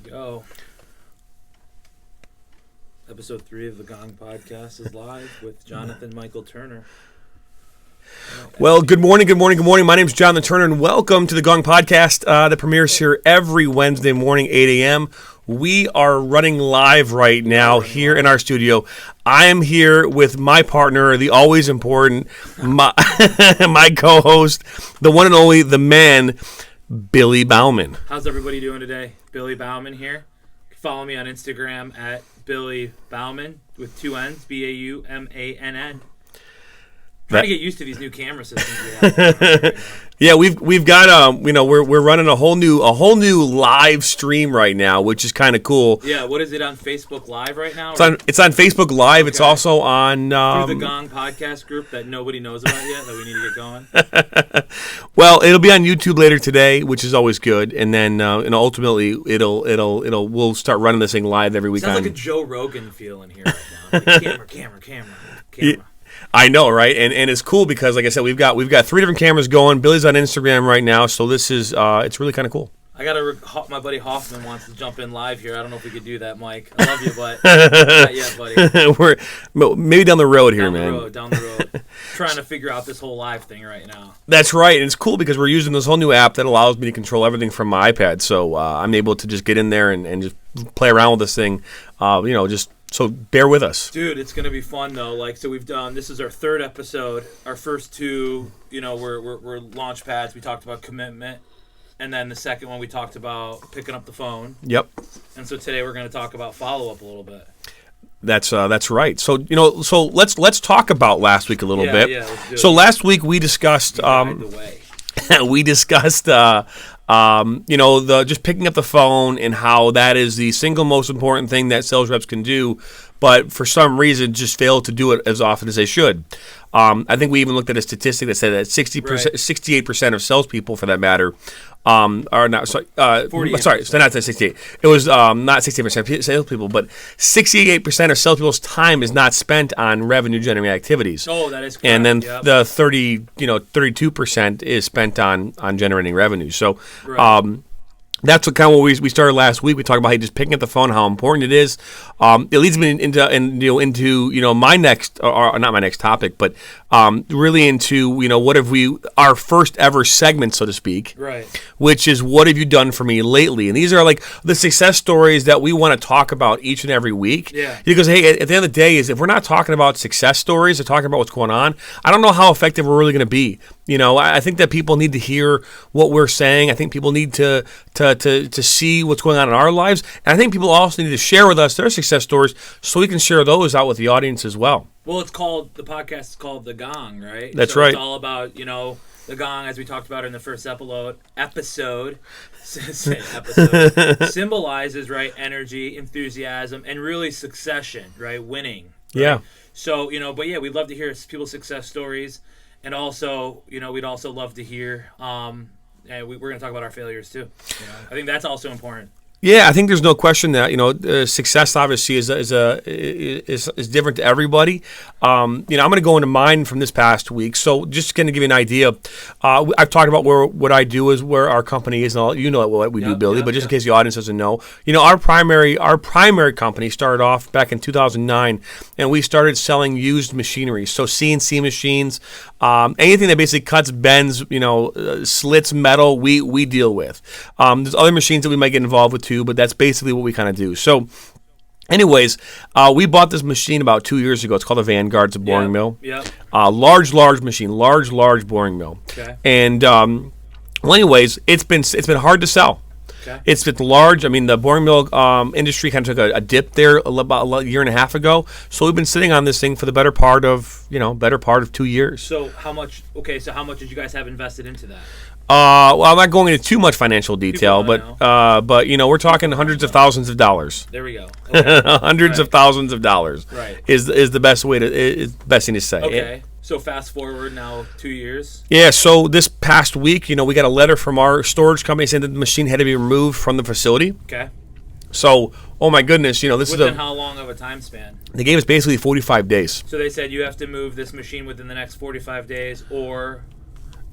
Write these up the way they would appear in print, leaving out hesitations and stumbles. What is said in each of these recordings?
go. Episode 3 of the Gong Podcast is live with Jonathan Michael Turner. Well, good morning. My name is Jonathan Turner, and welcome to the Gong Podcast that premieres here every Wednesday morning, 8 a.m. We are running live right now here in our studio. I am here with my partner, the always important, my co-host, the one and only, the man, Billy Bauman. How's everybody doing today? Billy Bauman here. Follow me on Instagram at Billy Bauman with 2 N's, Baumann. Trying to get used to these new camera systems we have. Yeah, we've got we're running a whole new live stream right now, which is kind of cool. Yeah, what is it on Facebook Live right now? It's on Facebook Live. Okay. It's also on through the Gong Podcast group that nobody knows about yet that we need to get going. Well, it'll be on YouTube later today, which is always good, and then ultimately we'll start running this thing live every week. Sounds like a Joe Rogan feel in here right now. Like, camera. Yeah. I know, right? And it's cool because, like I said, we've got 3 different cameras going. Billy's on Instagram right now, so this is it's really kind of cool. I got my buddy Hoffman wants to jump in live here. I don't know if we could do that, Mike. I love you, but not yet, buddy. We're maybe down the road here, man. Down the road. Trying to figure out this whole live thing right now. That's right, and it's cool because we're using this whole new app that allows me to control everything from my iPad. So I'm able to just get in there and just play around with this thing. So bear with us. Dude, it's going to be fun, though. So we've done, this is our 3rd episode. Our first 2, we're launch pads. We talked about commitment. And then the second one, we talked about picking up the phone. Yep. And so today we're going to talk about follow-up a little bit. That's right. So, let's talk about last week a little bit. Yeah, let's do it. So last week we discussed... we discussed... just picking up the phone and how that is the single most important thing that sales reps can do, but for some reason just fail to do it as often as they should. I think we even looked at a statistic that said that 68% of salespeople, for that matter, are not. Sorry, so not 68. It was not 68% of salespeople, but 68% of salespeople's time is not spent on revenue-generating activities. Oh, that is correct. And then the 32% is spent on generating revenue. So. Right. That's what we started last week. We talked about just picking up the phone, how important it is. It leads me into my next, or not my next topic, but really into what have our first ever segment, so to speak, right? Which is what have you done for me lately? And these are like the success stories that we want to talk about each and every week. Yeah. Because hey, at the end of the day, if we're not talking about success stories or talking about what's going on, I don't know how effective we're really going to be. I think that people need to hear what we're saying. I think people need to see what's going on in our lives. And I think people also need to share with us their success stories so we can share those out with the audience as well. Well, the podcast is called The Gong, right? That's right. It's all about, the gong, as we talked about in the first episode symbolizes, right, energy, enthusiasm, and really succession, right, winning. Right? Yeah. So, we'd love to hear people's success stories. And also, we'd also love to hear, and we're going to talk about our failures too. I think that's also important. Yeah, I think there's no question that success obviously is different to everybody. I'm going to go into mine from this past week. So just going to give you an idea, I've talked about what I do is where our company is, and all what we do, Billy. But just in case the audience doesn't know, our primary company started off back in 2009, and we started selling used machinery. So CNC machines, anything that basically cuts, bends, slits metal, we deal with. There's other machines that we might get involved with too, but that's basically what we kind of do. So anyways, we bought this machine about 2 years ago. It's called a Vanguard. It's a boring mill. Yeah. Large machine. Large boring mill. Okay. And anyways, it's been hard to sell. Okay. It's been large. I mean, the boring mill industry kind of took a dip there about a year and a half ago. So we've been sitting on this thing for the better part of 2 years. So how much did you guys have invested into that? Well, I'm not going into too much financial detail, but we're talking hundreds of thousands of dollars. There we go. Okay. Hundreds of thousands of dollars. Right. Is the best way is the best thing to say. Okay. So fast forward now 2 years. Yeah. So this past week, we got a letter from our storage company saying that the machine had to be removed from the facility. Okay. So, oh my goodness, this within how long of a time span? They gave us basically 45 days. So they said you have to move this machine within the next 45 days, or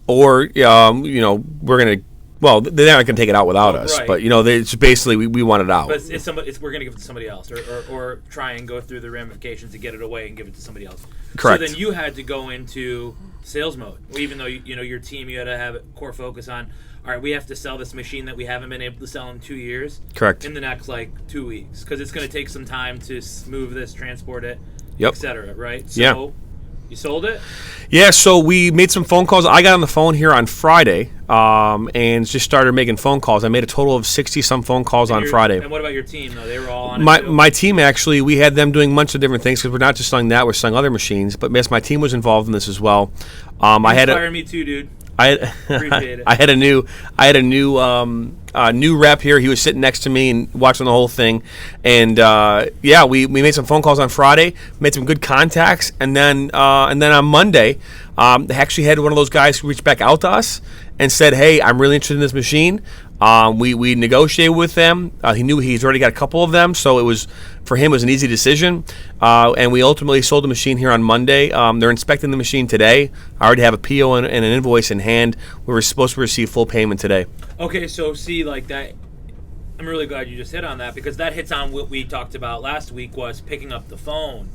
we're going to Well, they're not going to take it out without us, right. but it's basically we want it out. But we're going to give it to somebody else, or try and go through the ramifications to get it away and give it to somebody else. Correct. So then you had to go into sales mode, even though your team, you had to have a core focus on. All right, we have to sell this machine that we haven't been able to sell in 2 years. Correct. In the next 2 weeks, because it's going to take some time to move this, transport it, yep. etc. Right? So yeah. You sold it? Yeah, so we made some phone calls. I got on the phone here on Friday and just started making phone calls. I made a total of 60-some phone calls on Friday. And what about your team, though? They were all on it, too? My team, actually, we had them doing a bunch of different things because we're not just selling that, we're selling other machines. But yes, my team was involved in this as well. Inspire me too, dude. Appreciate it. I had a new rep here. He was sitting next to me and watching the whole thing. And we made some phone calls on Friday, made some good contacts, and then on Monday, they actually had one of those guys who reached back out to us and said, "Hey, I'm really interested in this machine." We negotiated with them. He knew he's already got a couple of them, so for him it was an easy decision. And we ultimately sold the machine here on Monday. They're inspecting the machine today. I already have a PO and an invoice in hand. We were supposed to receive full payment today. Okay, so see, that, I'm really glad you just hit on that, because that hits on what we talked about last week, was picking up the phone.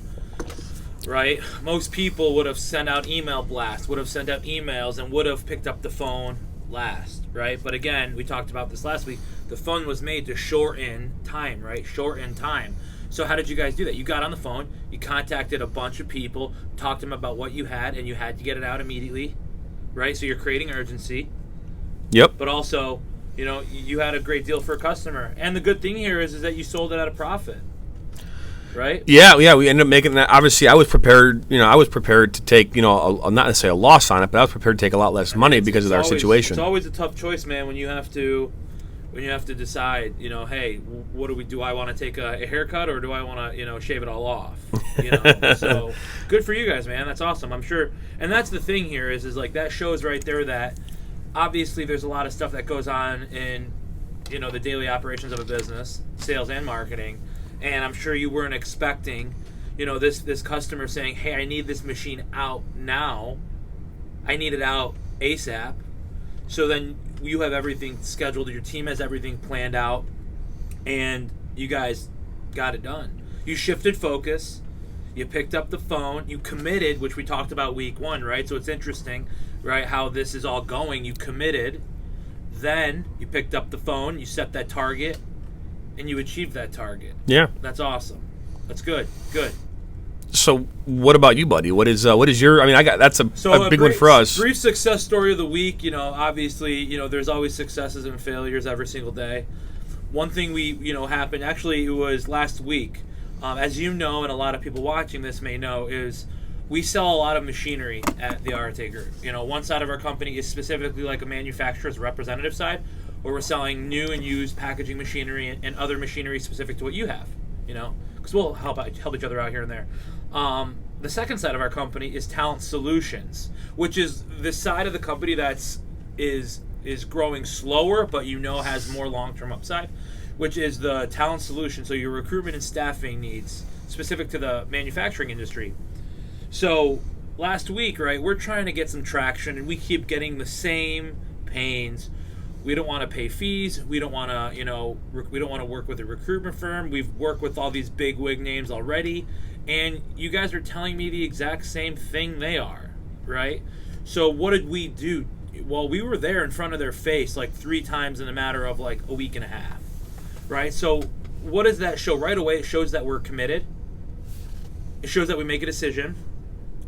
Right? Most people would have sent out email blasts, would have sent out emails, and would have picked up the phone last, right? But again, we talked about this last week. The phone was made to shorten time, right? Shorten time. So how did you guys do that? You got on the phone, you contacted a bunch of people, talked to them about what you had, and you had to get it out immediately, right? So you're creating urgency. Yep. But also, you had a great deal for a customer. And the good thing here is that you sold it at a profit. Right? Yeah. We ended up making that. Obviously, I was prepared. I was prepared to take, not necessarily a loss on it, but I was prepared to take a lot less money because of our situation. It's always a tough choice, man. When you have to decide, hey, what do we do? I want to take a haircut, or do I want to, shave it all off? So good for you guys, man. That's awesome. I'm sure. And that's the thing here is that shows right there that obviously there's a lot of stuff that goes on in, the daily operations of a business, sales and marketing. And I'm sure you weren't expecting, this customer saying, "Hey, I need this machine out now. I need it out ASAP." So then you have everything scheduled. Your team has everything planned out, and you guys got it done. You shifted focus. You picked up the phone. You committed, which we talked about week 1, right? So it's interesting, right, how this is all going. You committed. Then you picked up the phone. You set that target. And you achieved that target. Yeah. That's awesome. That's good. Good. So what about you, buddy? What is your, that's a big one for us. Brief success story of the week. Obviously, there's always successes and failures every single day. One thing happened, actually it was last week, as you know, and a lot of people watching this may know, is we sell a lot of machinery at the Arte Group. One side of our company is specifically like a manufacturer's representative side, where we're selling new and used packaging machinery and other machinery specific to what you have, because we'll help each other out here and there. The second side of our company is Talent Solutions, which is the side of the company is growing slower, but has more long-term upside, which is the Talent Solutions, so your recruitment and staffing needs specific to the manufacturing industry. So last week, right, we're trying to get some traction, and we keep getting the same pains. We don't want to pay fees. We don't want to, we don't want to work with a recruitment firm. We've worked with all these big wig names already, and you guys are telling me the exact same thing they are, right? So what did we do? Well, we were there in front of their face 3 times in a matter of a week and a half, right? So what does that show? Right away, it shows that we're committed. It shows that we make a decision,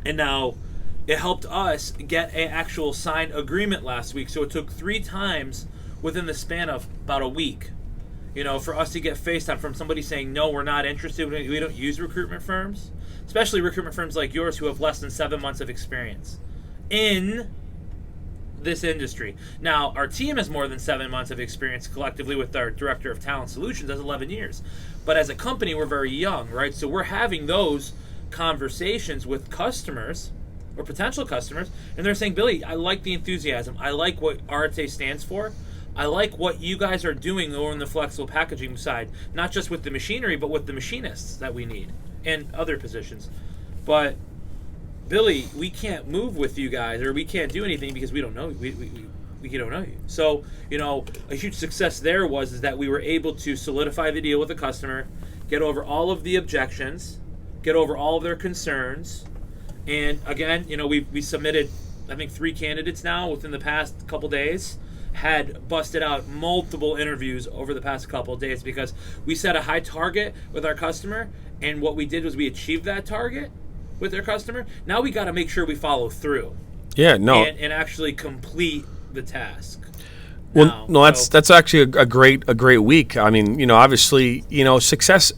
and now it helped us get an actual signed agreement last week. So it took 3 times within the span of about a week, for us to get FaceTime from somebody saying, "No, we're not interested. We don't use recruitment firms," especially recruitment firms like yours who have less than 7 months of experience in this industry. Now, our team has more than 7 months of experience collectively with our Director of Talent Solutions, that's 11 years. But as a company, we're very young, right? So we're having those conversations with customers or potential customers, and they're saying, "Billy, I like the enthusiasm. I like what Arte stands for. I like what you guys are doing over in the flexible packaging side, not just with the machinery, but with the machinists that we need and other positions. But Billy, we can't move with you guys, or we can't do anything because we don't know. we don't know you. So, a huge success there is that we were able to solidify the deal with the customer, get over all of the objections, get over all of their concerns, and again, we submitted, I think, 3 candidates now within the past couple days. Had busted out multiple interviews over the past couple of days because we set a high target with our customer, and what we did was we achieved that target with our customer. Now we got to make sure we follow through. Yeah, no, and actually complete the task. Well, no, that's actually a great week. I mean, obviously, success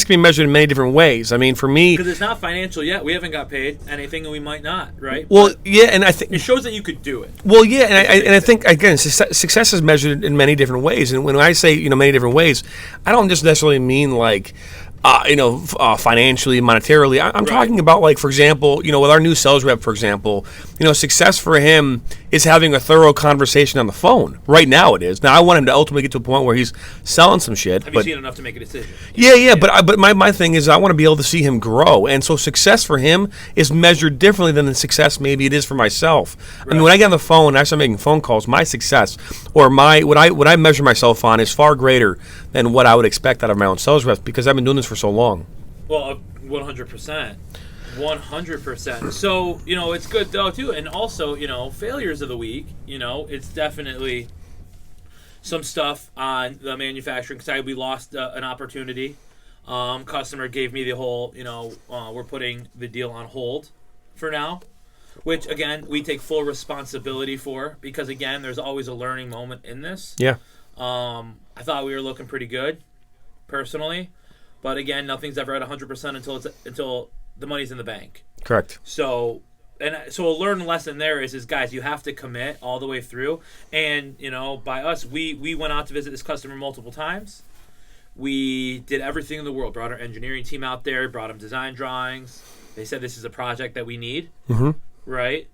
can be measured in many different ways. I mean, for me, because it's not financial yet, we haven't got paid anything, and we might not, right? Well, yeah, and I think it shows that you could do it. Well, yeah, and I think again, success is measured in many different ways. And when I say many different ways, I don't just necessarily mean like. Financially, monetarily. I'm talking about, like, for example, with our new sales rep, for example, success for him is having a thorough conversation on the phone. Right now it is. Now, I want him to ultimately get to a point where he's selling some shit. Have you seen enough to make a decision? Yeah. But my thing is I want to be able to see him grow. And so success for him is measured differently than the success maybe it is for myself. Right. I mean, when I get on the phone and I start making phone calls, my success or what I measure myself on is far greater than what I would expect out of my own sales reps because I've been doing this for so long. Well, 100%. 100%. So, it's good, though, too. And also, failures of the week, it's definitely some stuff on the manufacturing side. We lost an opportunity. Customer gave me the whole, we're putting the deal on hold for now, which, again, we take full responsibility for because, again, there's always a learning moment in this. Yeah. I thought we were looking pretty good, personally. But again, nothing's ever at 100% until the money's in the bank. Correct. So a learned lesson there is guys, you have to commit all the way through. And by us, we went out to visit this customer multiple times. We did everything in the world. Brought our engineering team out there. Brought them design drawings. They said this is a project that we need. Mm-hmm. Right.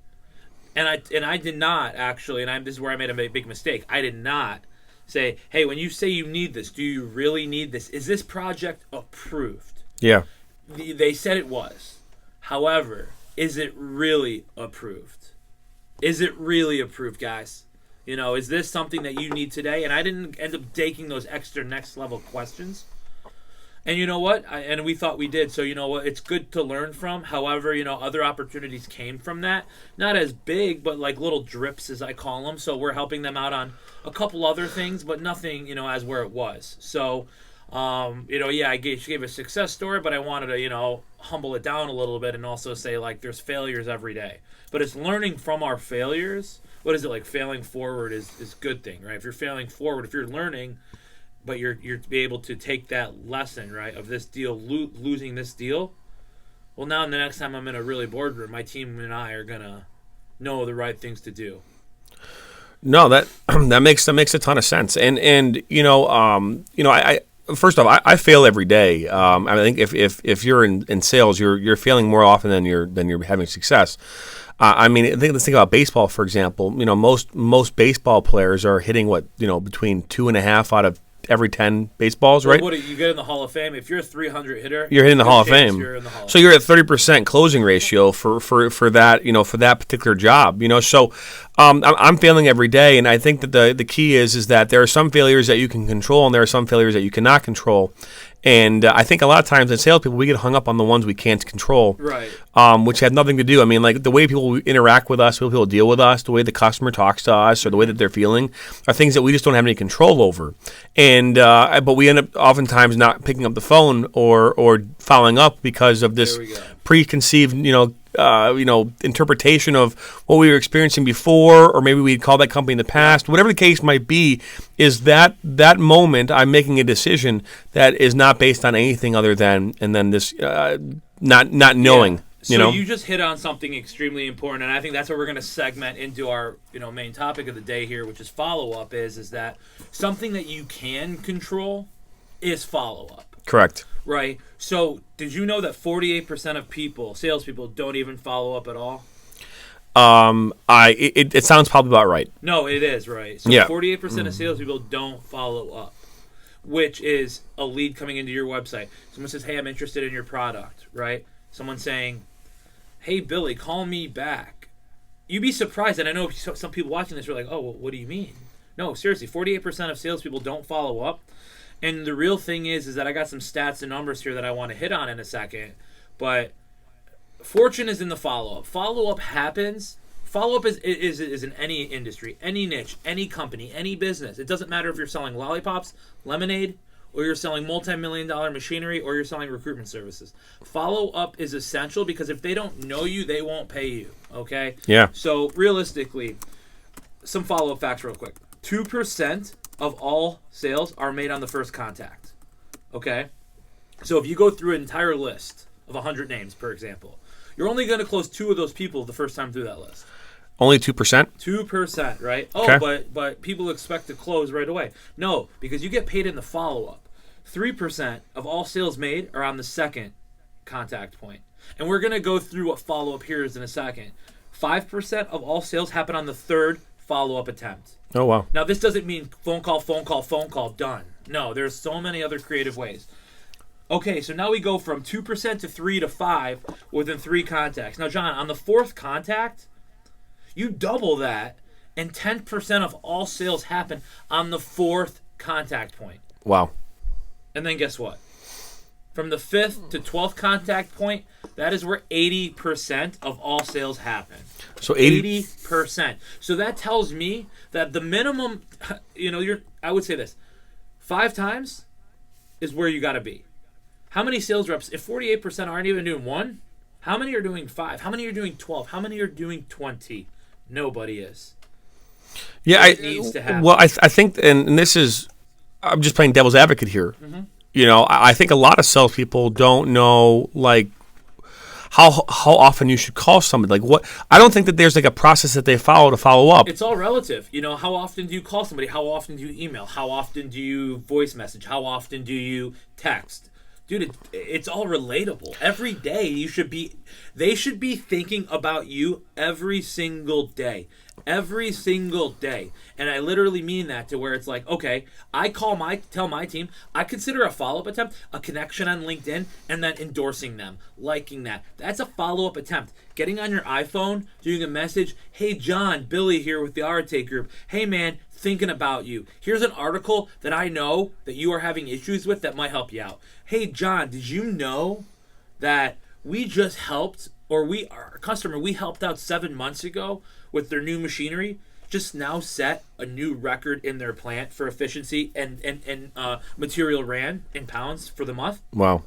And I did not actually. And this is where I made a big mistake. I did not say, hey, when you say you need this, do you really need this? Is this project approved? Yeah. They said it was. However, is it really approved? Is it really approved, guys? Is this something that you need today? And I didn't end up taking those extra next level questions. And you know what? And we thought we did. So you know what? It's good to learn from. However, other opportunities came from that. Not as big, but like little drips, as I call them. So we're helping them out on a couple other things, but nothing, as where it was. So, I gave a success story, but I wanted to, humble it down a little bit and also say, like, there's failures every day. But it's learning from our failures. What is it, like, failing forward is a good thing, right? If you're failing forward, if you're learning, but you're to be able to take that lesson, right, of this deal, losing this deal, well, now the next time I'm in a really boardroom, my team and I are going to know the right things to do. No, that makes a ton of sense. And I first off, I fail every day. I think if you're in sales, you're failing more often than you're having success. Let's think about baseball, for example. Most baseball players are hitting between 2.5 out of every 10 baseballs, right? What do you get in the Hall of Fame? If you're a 300 hitter, you're hitting the Hall of Fame. So you're at 30% closing ratio for that, for that particular job. So I'm failing every day, and I think that the key is that there are some failures that you can control, and there are some failures that you cannot control. And I think a lot of times as salespeople, we get hung up on the ones we can't control, right? Which have nothing to do. I mean, like the way people interact with us, the way people deal with us, the way the customer talks to us, or the way that they're feeling, are things that we just don't have any control over. And but we end up oftentimes not picking up the phone or following up because of this preconceived, interpretation of what we were experiencing before, or maybe we'd call that company in the past. Whatever the case might be, is that moment I'm making a decision that is not based on anything other than this not knowing. So you just hit on something extremely important, and I think that's what we're going to segment into our main topic of the day here, which is follow up. Is that something that you can control is follow up. Correct. Right. So, did you know that 48% of salespeople, don't even follow up at all? It sounds probably about right. No, it is right. So, 48% of salespeople don't follow up, which is a lead coming into your website. Someone says, "Hey, I'm interested in your product." Right. Someone saying, "Hey, Billy, call me back." you'd be surprised, and I know some people watching this are like, oh, well, what do you mean? No, seriously, 48% of salespeople don't follow up. And the real thing is that I got some stats and numbers here that I want to hit on in a second. But fortune is in the follow-up. Follow-up happens. Follow-up is in any industry, any niche, any company, any business. It doesn't matter if you're selling lollipops, lemonade, or you're selling multi-million-dollar machinery, or you're selling recruitment services. Follow-up is essential because if they don't know you, they won't pay you, okay? Yeah. So realistically, some follow-up facts real quick. 2% of all sales are made on the first contact, okay? So if you go through an entire list of 100 names, per example, you're only going to close 2 of those people the first time through that list. Only 2%? 2%, right? Oh, okay. but people expect to close right away. No, because you get paid in the follow-up. 3% of all sales made are on the second contact point. And we're going to go through what follow-up here is in a second. 5% of all sales happen on the third follow-up attempt. Oh, wow. Now, this doesn't mean phone call, done. No, there's so many other creative ways. Okay, so now we go from 2% to 3 to 5 within 3 contacts. Now, John, on the 4th contact, you double that, and 10% of all sales happen on the 4th contact point. Wow. And then guess what? From the 5th to 12th contact point, that is where 80% of all sales happen. So 80%. So that tells me that the minimum, I would say this, 5 times is where you got to be. How many sales reps, if 48% aren't even doing 1, how many are doing 5? How many are doing 12? How many are doing 20? Nobody is. Yeah, it needs to happen. Well, I think, and this is, I'm just playing devil's advocate here. Mm-hmm. I think a lot of salespeople don't know, like, how often you should call somebody. Like, what? I don't think that there's like a process that they follow to follow up. It's all relative. How often do you call somebody? How often do you email? How often do you voice message? How often do you text? Dude, it's all relatable. Every day they should be thinking about you every single day. Every single day. And I literally mean that to where it's like, okay, I tell my team, I consider a follow-up attempt a connection on LinkedIn and then endorsing them, liking that. That's a follow-up attempt. Getting on your iPhone, doing a message, hey John, Billy here with the Arate Group. Hey man, thinking about you. Here's an article that I know that you are having issues with that might help you out. Hey John, did you know that we just helped, or our customer we helped out 7 months ago with their new machinery, just now set a new record in their plant for efficiency and material ran in pounds for the month. Wow.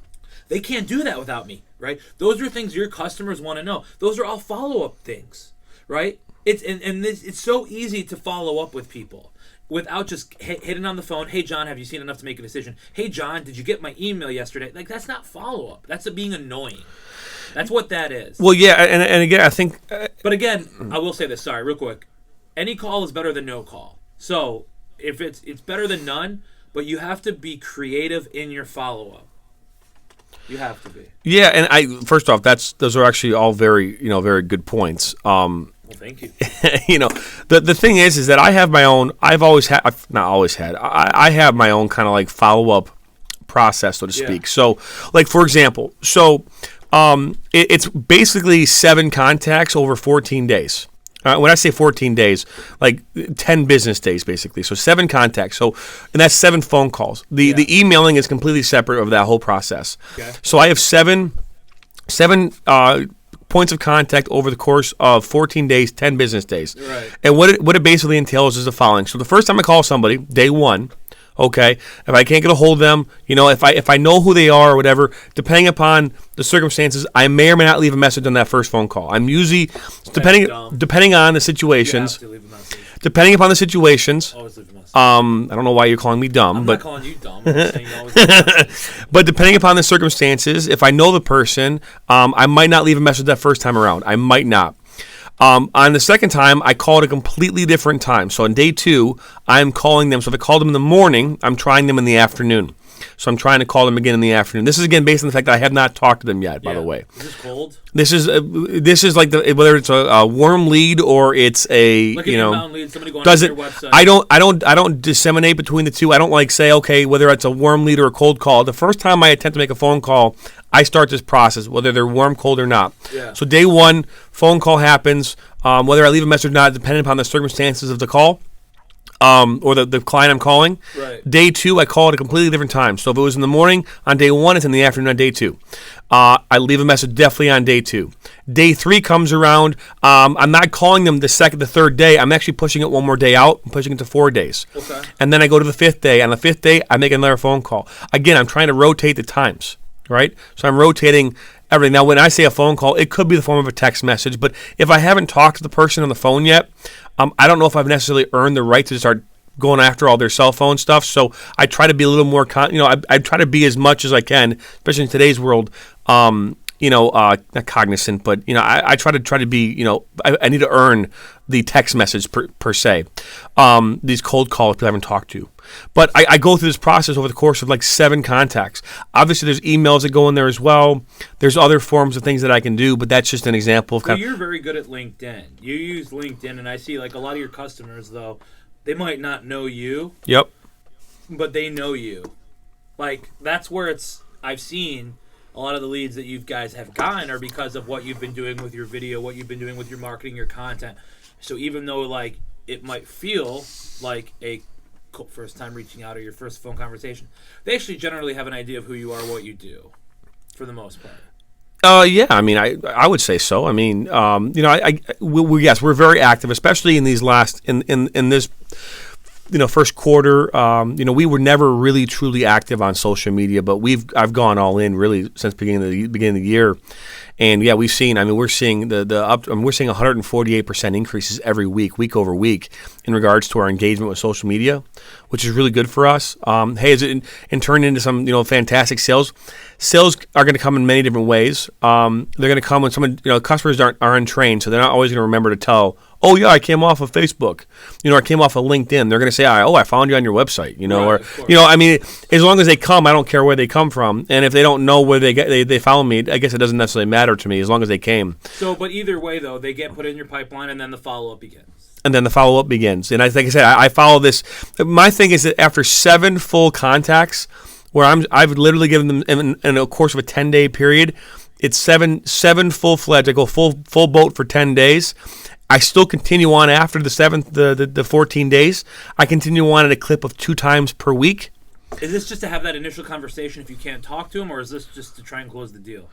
They can't do that without me, right? Those are things your customers want to know. Those are all follow-up things, right? It's so easy to follow up with people without just hitting on the phone. Hey, John, have you seen enough to make a decision? Hey, John, did you get my email yesterday? Like, that's not follow-up. That's being annoying. That's what that is. Well, yeah, and again, I think... but again, I will say this, sorry, real quick. Any call is better than no call. So, if it's better than none, but you have to be creative in your follow-up. You have to be. Yeah, and first off, those are actually all very, very good points. Well, thank you. The thing is that I have my own. I've not always had. I have my own kind of like follow up process, so to speak. Yeah. So, like for example, it's basically 7 contacts over 14 days. When I say 14 days, like 10 business days, basically. So 7 contacts. And that's 7 phone calls. The emailing is completely separate of that whole process. Okay. So I have seven points of contact over the course of 14 days, 10 business days. Right. And what it basically entails is the following. So the first time I call somebody, day 1, okay, if I can't get a hold of them, if I know who they are or whatever, depending upon the circumstances, I may or may not leave a message on that first phone call. I'm usually, depending on the situations, depending upon the situations, always leave a message. I don't know why you're calling me dumb. I'm but not calling you dumb. I'm just saying you always leave a message. But depending upon the circumstances, if I know the person, I might not leave a message that first time around. I might not. On the second time, I call at a completely different time. So on day 2, I'm calling them. So if I call them in the morning, I'm trying them in the afternoon. So I'm trying to call them again in the afternoon. This is again based on the fact that I have not talked to them yet. By the way, is this cold? This is like whether it's a warm lead or it's a like lead, somebody going does on it? Your website. I don't disseminate between the two. I don't like say okay whether it's a warm lead or a cold call. The first time I attempt to make a phone call, I start this process whether they're warm, cold, or not. Yeah. So day 1, phone call happens. Whether I leave a message or not, depending upon the circumstances of the call. Or the client I'm calling. Right. Day 2, I call at a completely different time. So if it was in the morning on day 1, it's in the afternoon on day 2. I leave a message definitely on day 2. Day 3 comes around. I'm not calling them the third day. I'm actually pushing it one more day out. I'm pushing it to 4 days. Okay. And then I go to the 5th day. On the 5th day, I make another phone call. Again, I'm trying to rotate the times, right? So I'm rotating everything. Now, when I say a phone call, it could be the form of a text message. But if I haven't talked to the person on the phone yet, I don't know if I've necessarily earned the right to start going after all their cell phone stuff. So I try to be a little more, I try to be as much as I can, especially in today's world, not cognizant, but, I try to be, I need to earn the text message per se, these cold calls people I haven't talked to. But I go through this process over the course of like 7 contacts. Obviously, there's emails that go in there as well. There's other forms of things that I can do, but that's just an example of Well, you're very good at LinkedIn. You use LinkedIn, and I see like a lot of your customers, though, they might not know you. Yep. But they know you. Like, that's where I've seen a lot of the leads that you guys have gotten are because of what you've been doing with your video, what you've been doing with your marketing, your content. So even though, like, it might feel like a first time reaching out or your first phone conversation, they actually generally have an idea of who you are, what you do, for the most part. Yeah, I mean, I would say so. I mean, yes, we're very active, especially in these in this, first quarter. We were never really truly active on social media, but I've gone all in really since beginning of the year. And yeah, we're seeing we're seeing 148% increases every week over week in regards to our engagement with social media, which is really good for us. Is it and turned into some fantastic sales? Sales are going to come in many different ways. They're going to come when customers aren't untrained, so they're not always going to remember to tell. Oh yeah, I came off of Facebook. I came off of LinkedIn. They're going to say, I found you on your website. Right, as long as they come, I don't care where they come from, and if they don't know where they found me, I guess it doesn't necessarily matter to me as long as they came. So, but either way, though, they get put in your pipeline, and then the follow-up begins. And like I said, I follow this. My thing is that after 7 full contacts, where I've literally given them in a course of a 10-day period, it's seven full-fledged. I go full boat for 10 days. I still continue on after the 7th, the 14 days. I continue on at a clip of 2 times per week. Is this just to have that initial conversation if you can't talk to them, or is this just to try and close the deal?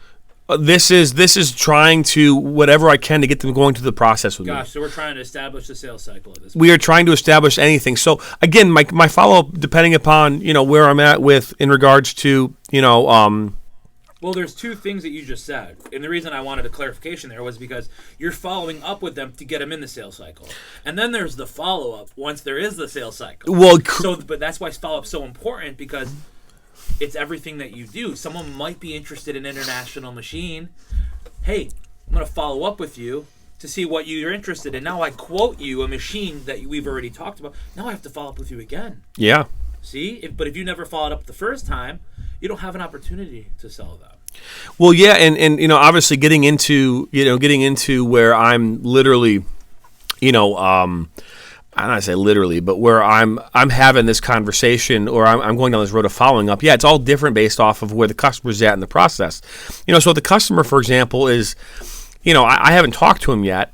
This is trying to whatever I can to get them going through the process with me. Gosh, so we're trying to establish the sales cycle at this point. We are trying to establish anything. So again, my follow-up, depending upon where I'm at with in regards to Well, there's 2 things that you just said, and the reason I wanted a clarification there was because you're following up with them to get them in the sales cycle, and then there's the follow-up once there is the sales cycle. Well, but that's why follow-up's so important, because it's everything that you do. Someone might be interested in International Machine. Hey, I'm going to follow up with you to see what you're interested in. Now I quote you a machine that we've already talked about. Now I have to follow up with you again. Yeah. See? But if you never followed up the first time, you don't have an opportunity to sell that. Well, yeah, and obviously getting into where I'm literally, I don't want to say literally, but where I'm having this conversation or I'm going down this road of following up. Yeah, it's all different based off of where the customer's at in the process. So the customer, for example, is, I haven't talked to him yet.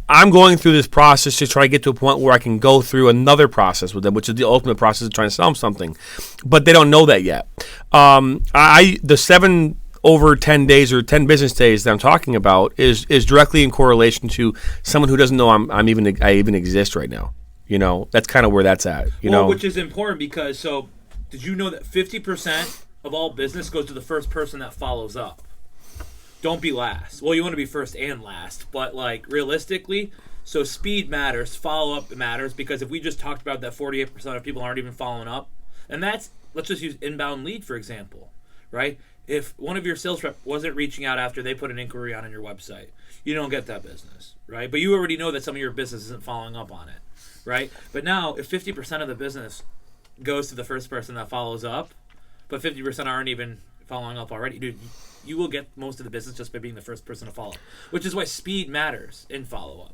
I'm going through this process to try to get to a point where I can go through another process with them, which is the ultimate process of trying to sell them something. But they don't know that yet. The 7 over 10 days or 10 business days that I'm talking about is directly in correlation to someone who doesn't know I even exist right now. That's kind of where that's at. Which is important because did you know that 50% of all business goes to the first person that follows up? Don't be last. Well, you want to be first and last, but realistically, so speed matters, follow up matters, because if we just talked about that 48% of people aren't even following up, and let's just use inbound lead for example, right? If one of your sales rep wasn't reaching out after they put an inquiry on your website, you don't get that business, right? But you already know that some of your business isn't following up on it, right? But now, if 50% of the business goes to the first person that follows up, but 50% aren't even following up already, dude, you will get most of the business just by being the first person to follow up, which is why speed matters in follow-up.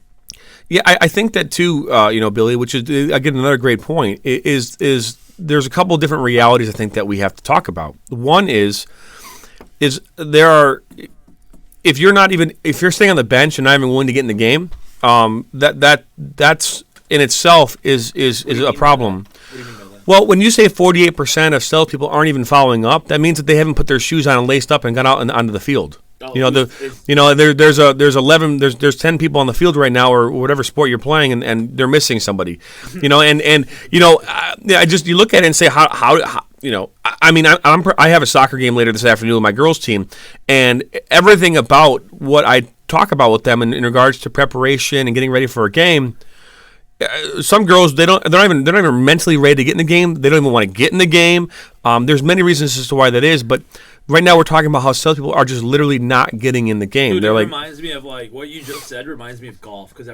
Yeah, I think that too, Billy, which is, again, another great point, is there's a couple of different realities I think that we have to talk about. One is there are, if you're staying on the bench and not even willing to get in the game, that's in itself is a problem. What do you mean by that? Well, when you say 48% of salespeople aren't even following up, that means that they haven't put their shoes on and laced up and gone out onto the field. There's 10 people on the field right now, or whatever sport you're playing, and they're missing somebody. You look at it and say how I have a soccer game later this afternoon with my girls team, and everything about what I talk about with them in regards to preparation and getting ready for a game. Some girls they're not even mentally ready to get in the game. They don't even want to get in the game. There's many reasons as to why that is, but right now we're talking about how salespeople are just literally not getting in the game. Dude, reminds me of like what you just said. Reminds me of golf because I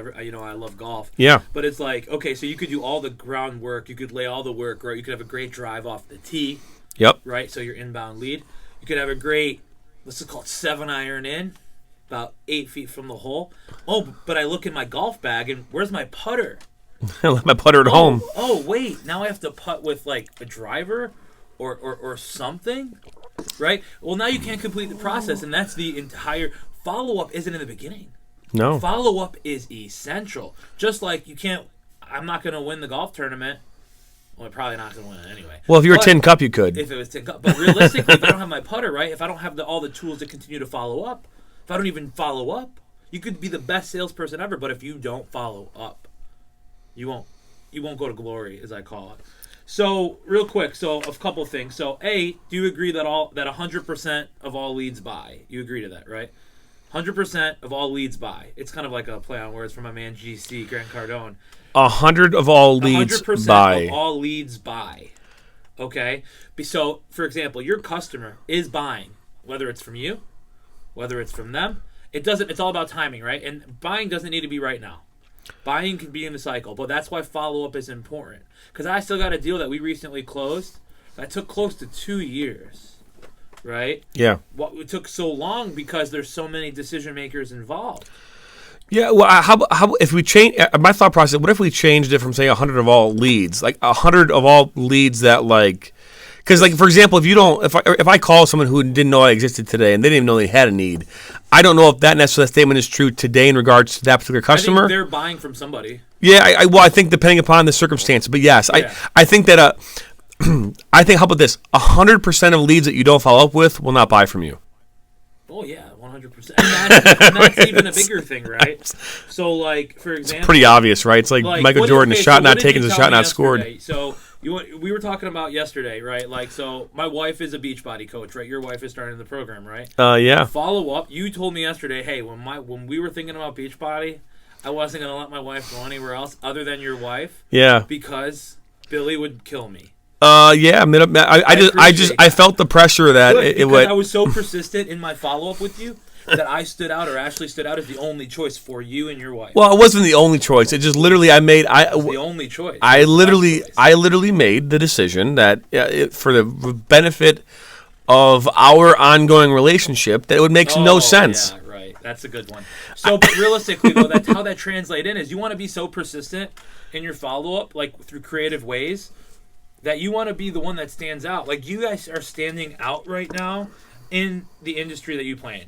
love golf. Yeah. But it's like, okay, so you could do all the groundwork, you could lay all the work, right? You could have a great drive off the tee. Yep. Right. So your inbound lead. You could have a great, let's just call it 7-iron in, about 8 feet from the hole. Oh, but I look in my golf bag and where's my putter? I left my putter at home. Oh, wait. Now I have to putt with like a driver or something, right? Well, now you can't complete the process, and that's the entire follow-up isn't in the beginning. No. Follow-up is essential. Just like I'm not going to win the golf tournament. Well, I'm probably not going to win it anyway. Well, if you were Tin Cup, you could. If it was Tin Cup. But realistically, if I don't have my putter, right, if I don't have all the tools to continue to follow up, if I don't even follow up, you could be the best salesperson ever, but if you don't follow up, you won't go to glory, as I call it. So, real quick, a couple things. So, A, do you agree that 100% of all leads buy? You agree to that, right? 100% of all leads buy. It's kind of like a play on words from my man GC, Grant Cardone. 100 of all leads 100% buy. of all leads buy. Okay? So, for example, your customer is buying, whether it's from you, whether it's from them. It's all about timing, right? And buying doesn't need to be right now. Buying can be in the cycle, but that's why follow-up is important. Because I still got a deal that we recently closed that took close to 2 years, right? Yeah. It took so long because there's so many decision makers involved. Yeah, well, how if we change my thought process? What if we changed it from say 100 of all leads, like 100 of all leads that like, because like for example, if I call someone who didn't know I existed today and they didn't even know they had a need, I don't know if that statement is true today in regards to that particular customer. I think they're buying from somebody. Yeah, I think depending upon the circumstance, but yes, yeah. I think that I think how about this? 100% of leads that you don't follow up with will not buy from you. Oh yeah, 100%. And that's even a bigger thing, right? So like for example, it's pretty obvious, right? It's like Michael Jordan, a shot not taken is a shot not scored. So we were talking about yesterday, right? Like so, my wife is a Beachbody coach, right? Your wife is starting the program, right? Yeah. Follow up. You told me yesterday, hey, when we were thinking about Beachbody, I wasn't gonna let my wife go anywhere else other than your wife. Yeah. Because Billy would kill me. Yeah, I felt the pressure of that. Because I was so persistent in my follow up with you that I stood out, or Ashley stood out as the only choice for you and your wife. Well, it wasn't the only choice. It just literally the only choice. I literally made the decision that for the benefit of our ongoing relationship, that it would make no sense. Yeah, right. That's a good one. So, but realistically, though, that's how that translates in is you want to be so persistent in your follow up, like through creative ways, that you want to be the one that stands out. Like you guys are standing out right now in the industry that you play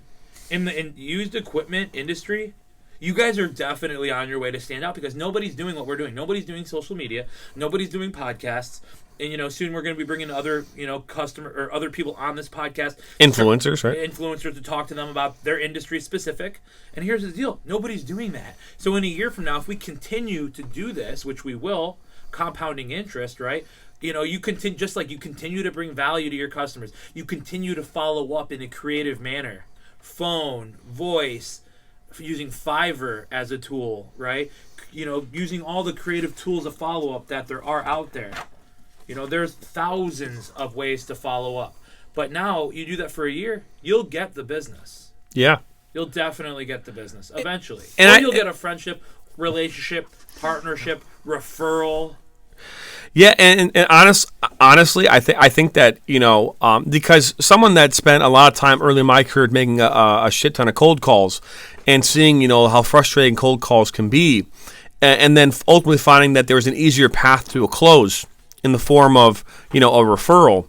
in the used equipment industry. You guys are definitely on your way to stand out because nobody's doing what we're doing. Nobody's doing social media. Nobody's doing podcasts. And soon we're going to be bringing other customer or other people on this podcast, influencers, right? Influencers to talk to them about their industry specific. And here's the deal: nobody's doing that. So in a year from now, if we continue to do this, which we will, compounding interest, right? You continue just like you continue to bring value to your customers. You continue to follow up in a creative manner, phone, voice, using Fiverr as a tool, right? Using all the creative tools of follow up that there are out there. There's thousands of ways to follow up. But now you do that for a year, you'll get the business. Yeah. You'll definitely get the business eventually. And you'll get a friendship, relationship, partnership, referral. Yeah, and honestly, I think that because someone that spent a lot of time early in my career making a shit ton of cold calls, and seeing how frustrating cold calls can be, and then ultimately finding that there was an easier path to a close in the form of a referral.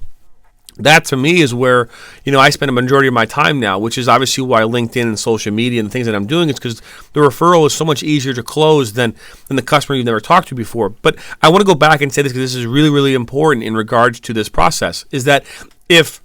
That to me is where, I spend a majority of my time now, which is obviously why LinkedIn and social media and the things that I'm doing is because the referral is so much easier to close than the customer you've never talked to before. But I want to go back and say this because this is really, really important in regards to this process, is that if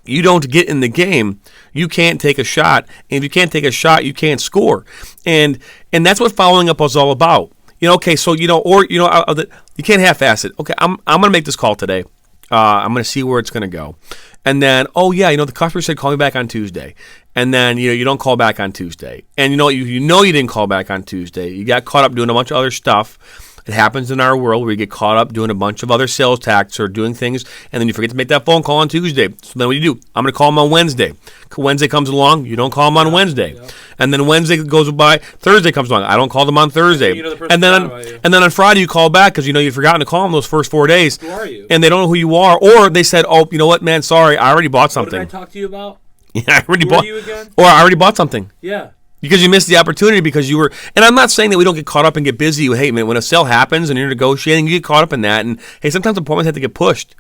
you don't get in the game, you can't take a shot. And if you can't take a shot, you can't score. And that's what following up is all about. Okay, so, you can't half-ass it. Okay, I'm going to make this call today. I'm going to see where it's going to go. And then, the customer said, call me back on Tuesday. And then, you don't call back on Tuesday. And you didn't call back on Tuesday. You got caught up doing a bunch of other stuff. It happens in our world where you get caught up doing a bunch of other sales tactics or doing things, and then you forget to make that phone call on Tuesday. So then what do you do? I'm going to call them on Wednesday. Wednesday comes along, you don't call them on Wednesday. Yep. And then Wednesday goes by, Thursday comes along, I don't call them on Thursday. And then on Friday you call back because you've forgotten to call them those first 4 days. Who are you? And they don't know who you are. Or they said, oh, you know what, man, sorry, I already bought something. What did I talk to you about? Yeah, I already bought. Who are you again? Or I already bought something. Yeah. Because you missed the opportunity because you were, and I'm not saying that we don't get caught up and get busy. Hey, man, when a sale happens and you're negotiating, you get caught up in that. And hey, sometimes appointments have to get pushed.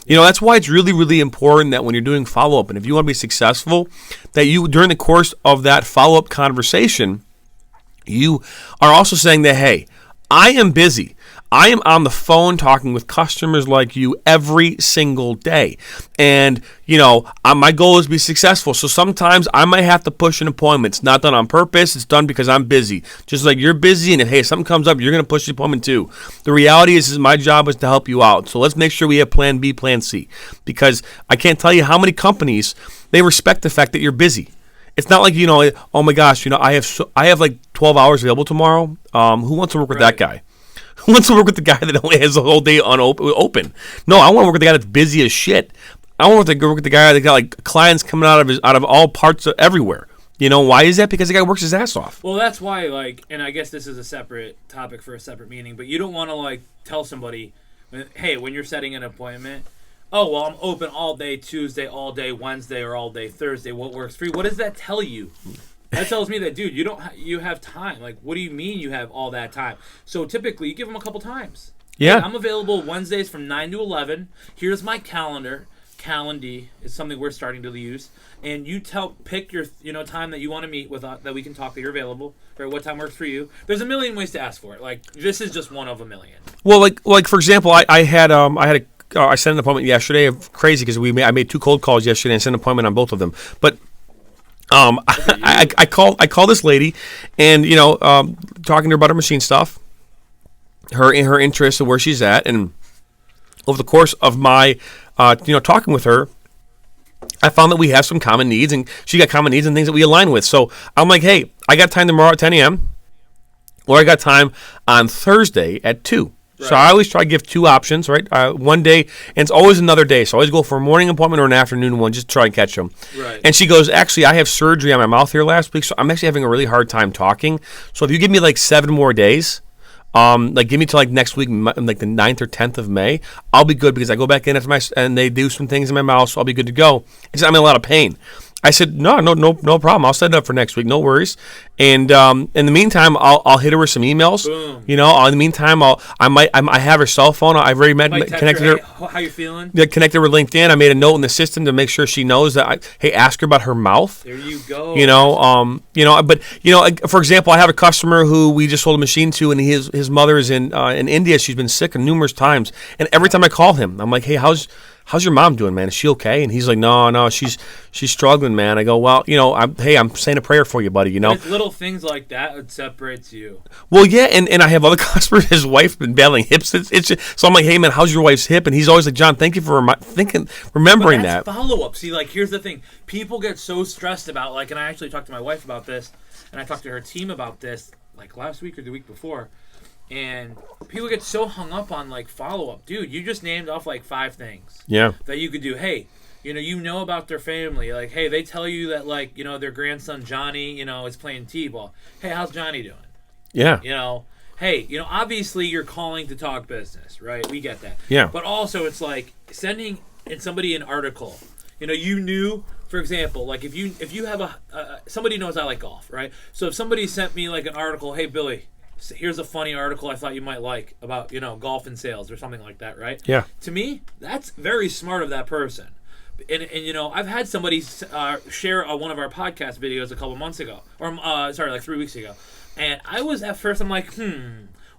That's why it's really, really important that when you're doing follow-up, and if you want to be successful, that you, during the course of that follow-up conversation, you are also saying that, hey, I am busy. I am on the phone talking with customers like you every single day. And, my goal is to be successful. So sometimes I might have to push an appointment. It's not done on purpose. It's done because I'm busy. Just like you're busy, and if something comes up, you're going to push the appointment too. The reality is my job is to help you out. So let's make sure we have plan B, plan C. Because I can't tell you how many companies, they respect the fact that you're busy. It's not like, oh my gosh, I have like 12 hours available tomorrow. Who wants to work with that guy? Who wants to work with the guy that only has the whole day open? No, I want to work with the guy that's busy as shit. I want to work with the guy that got like clients coming out of all parts of everywhere. Why is that? Because the guy works his ass off. Well, that's why, and I guess this is a separate topic for a separate meeting, but you don't want to tell somebody, hey, when you're setting an appointment, oh, well, I'm open all day Tuesday, all day Wednesday, or all day Thursday. What works for you? What does that tell you? That tells me that, dude, you have time. Like, what do you mean you have all that time? So typically, you give them a couple times. Yeah. Hey, I'm available Wednesdays from 9 to 11. Here's my calendar. Calendly is something we're starting to use. And you pick your time that you want to meet with that we can talk that you're available, or what time works for you. There's a million ways to ask for it. Like, this is just one of a million. Well, like for example, I set an appointment yesterday. Crazy because I made 2 cold calls yesterday and set an appointment on both of them. But I call this lady, and talking to her about her machine stuff, her interests and where she's at, and over the course of my talking with her, I found that we have some common needs, and she got common needs and things that we align with. So I'm like, hey, I got time tomorrow at 10 a.m. or I got time on Thursday at 2. Right. So I always try to give 2 options, right? One day, and it's always another day. So I always go for a morning appointment or an afternoon one, just to try and catch them. Right. And she goes, actually, I have surgery on my mouth here last week, so I'm actually having a really hard time talking. So if you give me 7 more days, give me till next week, like the 9th or 10th of May, I'll be good because I go back in and they do some things in my mouth, so I'll be good to go. She said, I'm in a lot of pain. I said, no problem. I'll set it up for next week. No worries. And in the meantime, I'll hit her with some emails. Boom. In the meantime, I have her cell phone. I've already connected her. Hey, how you feeling? Yeah, connected her with LinkedIn. I made a note in the system to make sure she knows that. Ask her about her mouth. There you go. But for example, I have a customer who we just sold a machine to, and his mother is in India. She's been sick numerous times, and every time I call him, I'm like, hey, how's your mom doing, man? Is she okay? And he's like, no, she's struggling, man. I go, well, I'm saying a prayer for you, buddy. It's little things like that separates you. Well, yeah, and I have other customers. His wife been battling hips. So I'm like, hey, man, how's your wife's hip? And he's always like, John, thank you for remembering that. Follow up. See, here's the thing. People get so stressed about and I actually talked to my wife about this, and I talked to her team about this last week or the week before. And people get so hung up on follow-up. Dude, you just named off 5 things. Yeah. That you could do. Hey, about their family. Hey, they tell you that their grandson Johnny, is playing T-ball. Hey, how's Johnny doing? Yeah. Hey, obviously you're calling to talk business, right? We get that. Yeah. But also it's sending somebody an article. For example, if you have somebody knows I like golf, right? So if somebody sent me an article, hey Billy, here's a funny article I thought you might like about golf and sales or something like that, right? Yeah. To me, that's very smart of that person. and you know, I've had somebody share one of our podcast videos a couple months ago, or like 3 weeks ago, and I was at first, I'm like,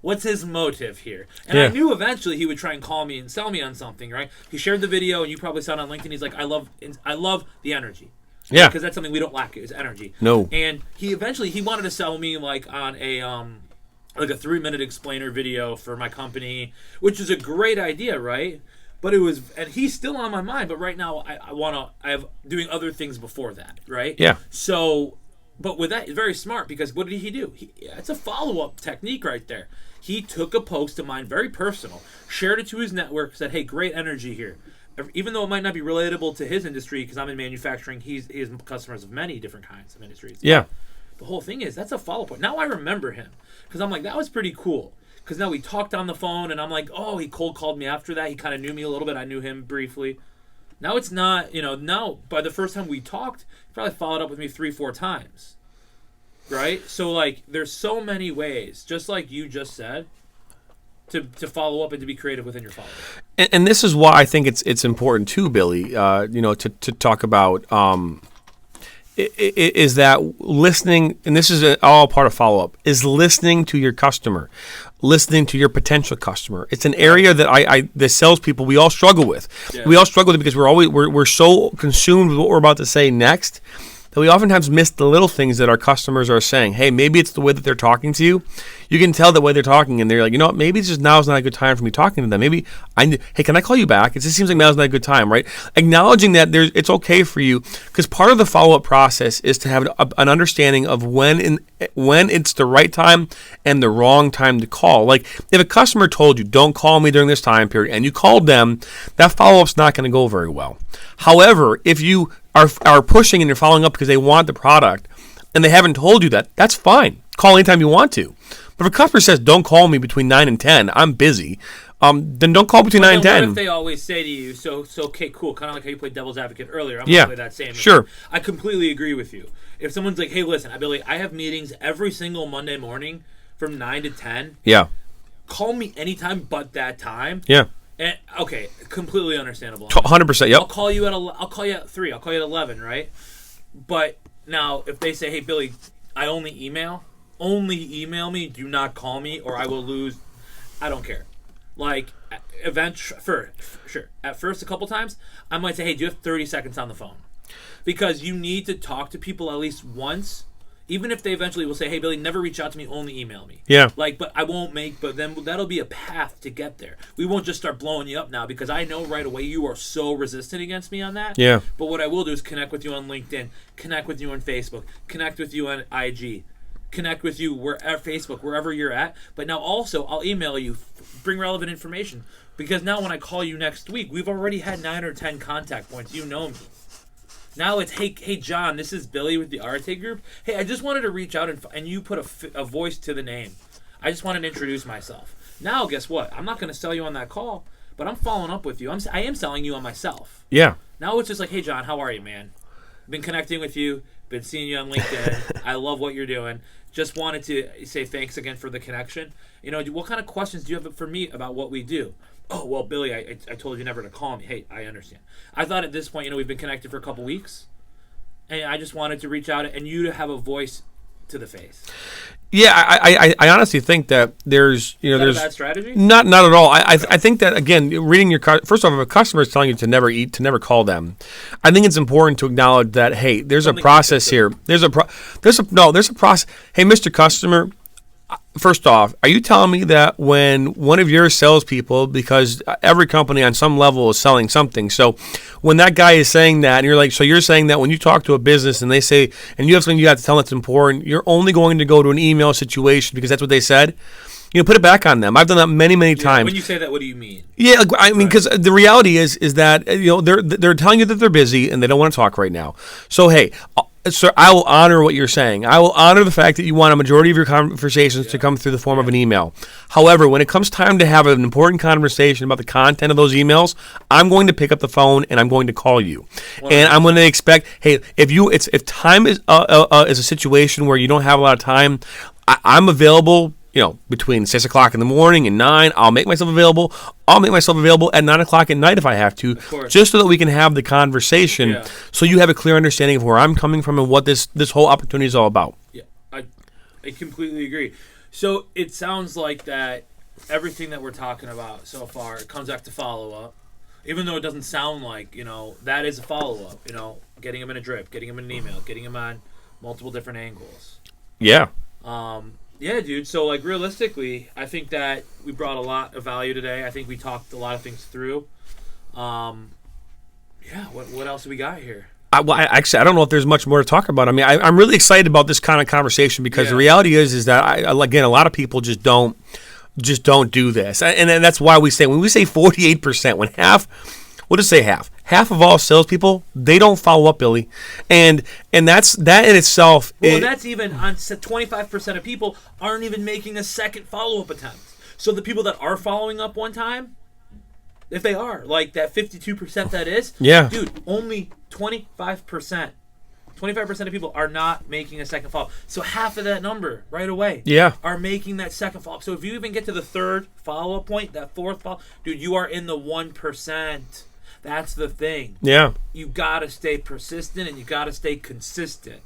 what's his motive here? And I knew eventually he would try and call me and sell me on something, right? He shared the video, and you probably saw it on LinkedIn. He's like, I love the energy. Yeah. Because that's something we don't lack, is energy. No. And he wanted to sell me like on a like a 3-minute explainer video for my company, which is a great idea, right? But and he's still on my mind. But right now, I have doing other things before that, right? Yeah. So, but with that, it's very smart, because what did he do? It's a follow-up technique right there. He took a post of mine, very personal, shared it to his network, said, hey, great energy here. Even though it might not be relatable to his industry, because I'm in manufacturing, he has customers of many different kinds of industries. Yeah. The whole thing is, that's a follow-up. Now I remember him, because I'm like, that was pretty cool. Because now we talked on the phone, and I'm like, oh, he cold called me after that. He kind of knew me a little bit. I knew him briefly. Now it's not, now by the first time we talked, he probably followed up with me 3-4 times. Right? So, like, there's so many ways, just like you just said, to follow up and to be creative within your follow-up. And this is why I think it's important too, Billy, to talk about is that listening, and this is all part of follow-up, is listening to your customer, listening to your potential customer. It's an area that the salespeople, we all struggle with. Yeah. We all struggle with it because we're so consumed with what we're about to say next that we oftentimes miss the little things that our customers are saying. Hey, maybe it's the way that they're talking to you. You can tell the way they're talking, and they're like, you know what, maybe it's just now's not a good time for me talking to them. Maybe hey, can I call you back? It just seems like now's not a good time, right? Acknowledging that it's okay for you, because part of the follow-up process is to have an understanding of when it's the right time and the wrong time to call. Like, if a customer told you, don't call me during this time period, and you called them, that follow-up's not going to go very well. However, if you are pushing and you're following up because they want the product and they haven't told you that, that's fine. Call anytime you want to. But if a customer says, don't call me between 9 and 10, I'm busy, then don't call between 9 and 10. What if they always say to you, so okay, cool, kind of like how you played devil's advocate earlier. I'm going to play that same. Sure. I completely agree with you. If someone's like, hey, listen, Billy, I have meetings every single Monday morning from 9 to 10. Yeah. Call me anytime but that time. Yeah. And, okay, completely understandable. 100%. Yep. I'll call you at 3. I'll call you at 11, right? But now, if they say, "Hey, Billy, I only email me. Do not call me, or I will lose." I don't care. Like, sure. At first, a couple times, I might say, "Hey, do you have 30 seconds on the phone?" Because you need to talk to people at least once. Even if they eventually will say, hey, Billy, never reach out to me, only email me. Yeah. But then that'll be a path to get there. We won't just start blowing you up now, because I know right away you are so resistant against me on that. Yeah. But what I will do is connect with you on LinkedIn, connect with you on Facebook, connect with you on IG, connect with you wherever you're at. But now also, I'll email you, bring relevant information. Because now when I call you next week, we've already had 9 or 10 contact points. You know me. Now it's, hey, John, this is Billy with the Arte Group. Hey, I just wanted to reach out and you put a voice to the name. I just wanted to introduce myself. Now, guess what? I'm not going to sell you on that call, but I'm following up with you. I am selling you on myself. Yeah. Now it's just like, hey, John, how are you, man? Been connecting with you. Been seeing you on LinkedIn. I love what you're doing. Just wanted to say thanks again for the connection. What kind of questions do you have for me about what we do? Oh, well, Billy, I told you never to call me. Hey, I understand. I thought at this point, we've been connected for a couple weeks, and I just wanted to reach out and you to have a voice to the face. Yeah, I honestly think that there's there's a bad strategy. Not at all. I think that, again, reading your first off, if a customer is telling you to never call them, I think it's important to acknowledge that, hey, there's a process here. There's a process. Hey, Mr. Customer. First off, are you telling me that when one of your salespeople, because every company on some level is selling something, so when that guy is saying that, and you're like, so you're saying that when you talk to a business and they say, and you have something you have to tell them that's important, you're only going to go to an email situation because that's what they said? Put it back on them. I've done that many times. When you say that, what do you mean? Yeah, I mean, because the reality is that they're telling you that they're busy and they don't want to talk right now. So hey. Sir, I will honor what you're saying. I will honor the fact that you want a majority of your conversations to come through the form of an email. However, when it comes time to have an important conversation about the content of those emails, I'm going to pick up the phone and I'm going to call you. And I'm going to expect, hey, if time is a situation where you don't have a lot of time, I'm available between 6 o'clock in the morning and 9. I'll make myself available. I'll make myself available at 9 o'clock at night if I have to, just so that we can have the conversation. Yeah. So you have a clear understanding of where I'm coming from and what this whole opportunity is all about. Yeah, I completely agree. So it sounds like that everything that we're talking about so far, it comes back to follow-up. Even though it doesn't sound like, that is a follow-up. Getting them in a drip, getting them in an email, getting them on multiple different angles. Yeah. Yeah, dude. So, realistically, I think that we brought a lot of value today. I think we talked a lot of things through. Yeah, what else do we got here? Actually, I don't know if there's much more to talk about. I mean, I'm really excited about this kind of conversation because the reality is that, again, a lot of people just don't do this. And that's why when we say 48%, when we'll just say half of all salespeople, they don't follow up, Billy. And that in itself. Well, that's even on 25% of people aren't even making a second follow-up attempt. So the people that are following up one time, if they are, that 52% that is, dude, only 25%. 25% of people are not making a second follow-up. So half of that number right away are making that second follow-up. So if you even get to the third follow-up point, that fourth follow-up, dude, you are in the 1%. That's the thing. Yeah. You got to stay persistent and you got to stay consistent.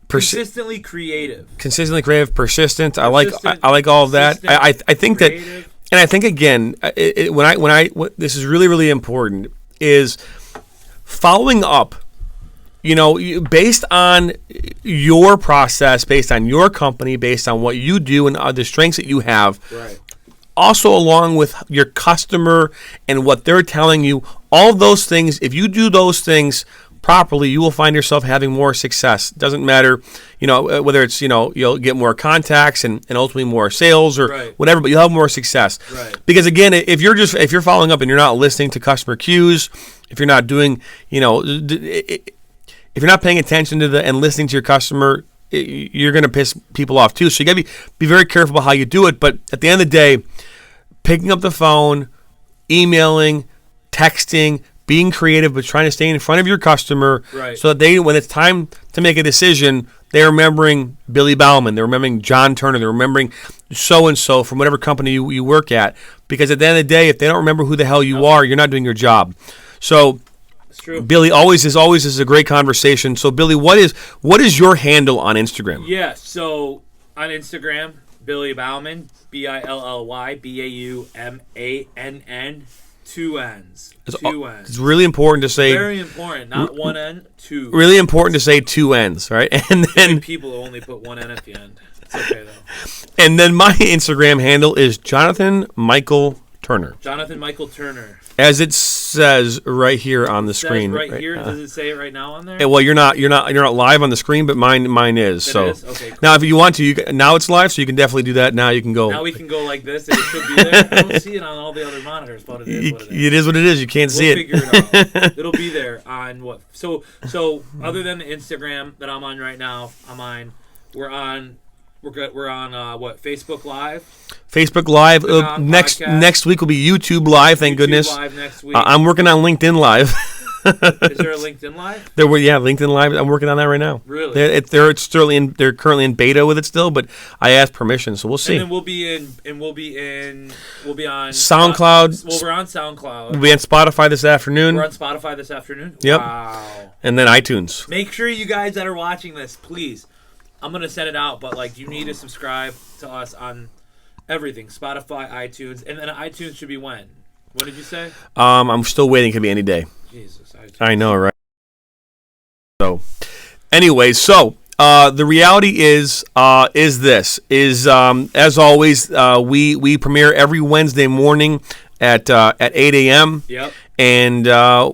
Consistently creative. Consistently creative, persistent. I like all of that. I think creative. And I think again, this is really, really important, is following up. Based on your process, based on your company, based on what you do and the strengths that you have, right. Also along with your customer and what they're telling you, all those things, if you do those things properly, you will find yourself having more success. It doesn't matter, whether it's, you'll get more contacts and ultimately more sales or whatever, but you'll have more success. Right. Because again, if you're following up and you're not listening to customer cues, if you're not doing, if you're not paying attention to and listening to your customer, you're going to piss people off too. So you got to be very careful about how you do it. But at the end of the day, picking up the phone, emailing, texting, being creative, but trying to stay in front of your customer so that when it's time to make a decision, they're remembering Billy Bauman, they're remembering John Turner, they're remembering so-and-so from whatever company you work at. Because at the end of the day, if they don't remember who the hell you are, you're not doing your job. So true. Billy, always is a great conversation. So, Billy, what is your handle on Instagram? Yeah, so on Instagram, Billy Bauman, BILLYBAUMANN, 2 N's. Two N's. It's really important to say. Very important, not 1 N, 2. Really important to say 2 N's, right? And then people only put 1 N at the end. It's okay though. And then my Instagram handle is Jonathan Michael Turner. Jonathan Michael Turner. As it says right here on the screen. Right here. Does it say it right now on there? Well, you're not live on the screen, but mine is. It so is? Okay, cool. Now, if you want to, now it's live, so you can definitely do that. Now you can go. Now we can go like this, and it should be there. I don't see it on all the other monitors, but it is what it is. It is what it is. You can't see it. We'll figure it out. It'll be there on what? So other than the Instagram that I'm on right now, we're on what? Facebook Live. Facebook Live. Next week will be YouTube Live. Thank goodness. Live next week. I'm working on LinkedIn Live. Is there a LinkedIn Live? LinkedIn Live. I'm working on that right now. Really? They're currently in beta with it still, but I asked permission, so we'll see. And then we'll be on SoundCloud. We're on SoundCloud. We'll be on Spotify this afternoon. We're on Spotify this afternoon. Yep. Wow. And then iTunes. Make sure you guys that are watching this, please. I'm gonna send it out, but you need to subscribe to us on everything: Spotify, iTunes, and then iTunes should be when? What did you say? I'm still waiting. It could be any day. Jesus, iTunes. I know, right? So, anyway, the reality is as always, we premiere every Wednesday morning at 8 a.m. Yep. And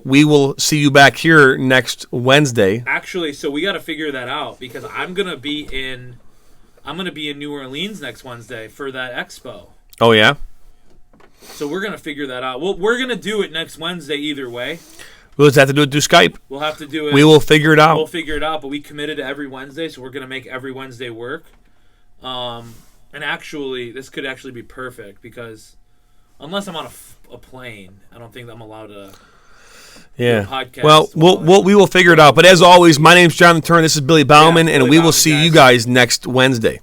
we will see you back here next Wednesday. Actually, so we got to figure that out because I'm gonna be in New Orleans next Wednesday for that expo. Oh yeah. So we're gonna figure that out. Well, we're gonna do it next Wednesday either way. We'll just have to do it through Skype. We'll have to do it. We will figure it out. We'll figure it out, but we committed to every Wednesday, so we're gonna make every Wednesday work. And actually, this could actually be perfect because unless I'm on a plane, I don't think I'm allowed to. Yeah. Do a podcast. Well, we will figure it out. But as always, my name's Jonathan Turner. This is Billy Bauman, and we will see you guys next Wednesday.